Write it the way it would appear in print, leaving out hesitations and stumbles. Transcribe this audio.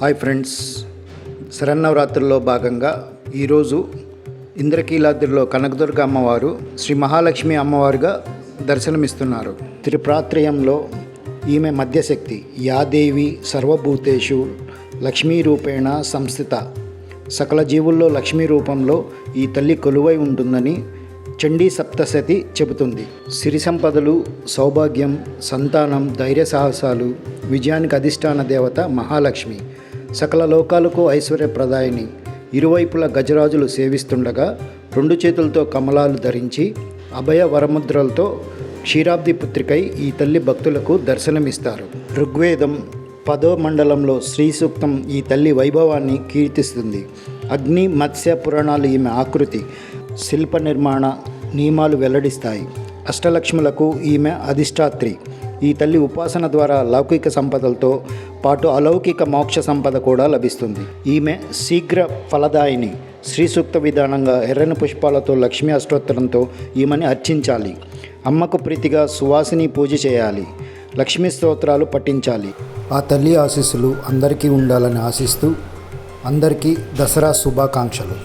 Hi friends, శరన్నవరాత్రుల్లో భాగంగా ఈరోజు ఇంద్రకీలాద్రిలో కనకదుర్గ అమ్మవారు శ్రీ మహాలక్ష్మి అమ్మవారుగా దర్శనమిస్తున్నారు. త్రిప్రాత్రయంలో ఈమె మధ్యశక్తి. యాదేవి సర్వభూతేషు లక్ష్మీ రూపేణ సంస్థిత. సకల జీవుల్లో లక్ష్మీ రూపంలో ఈ తల్లి కొలువై ఉంటుందని చండీ సప్తశతి చెబుతుంది. సిరి సంపదలు, సౌభాగ్యం, సంతానం, ధైర్య సాహసాలు, విజయానికి అధిష్టాన దేవత మహాలక్ష్మి. సకల లోకాలకు ఐశ్వర్యప్రదాయిని. ఇరువైపుల గజరాజులు సేవిస్తుండగా రెండు చేతులతో కమలాలు ధరించి అభయ వరముద్రలతో క్షీరాబ్ది పుత్రికై ఈ తల్లి భక్తులకు దర్శనమిస్తారు. ఋగ్వేదం 10వ మండలంలో శ్రీ సూక్తం ఈ తల్లి వైభవాన్ని కీర్తిస్తుంది. అగ్ని, మత్స్య పురాణాలు ఈమె ఆకృతి, శిల్ప నిర్మాణ నియమాలు వెల్లడిస్తాయి. అష్టలక్ష్ములకు ఈమె అధిష్టాత్రి. ఈ తల్లి ఉపాసన ద్వారా లౌకిక సంపదలతో పాటు అలౌకిక మోక్ష సంపద కూడా లభిస్తుంది. ఈమె శీఘ్ర ఫలదాయిని. శ్రీ సూక్త విధానంగా ఎర్రని పుష్పాలతో లక్ష్మీ అష్టోత్తరంతో ఈమెని అర్చించాలి. అమ్మకు ప్రీతిగా సువాసిని పూజ చేయాలి. లక్ష్మీ స్తోత్రాలు పఠించాలి. ఆ తల్లి ఆశీస్సులు అందరికీ ఉండాలని ఆశిస్తూ అందరికీ దసరా శుభాకాంక్షలు.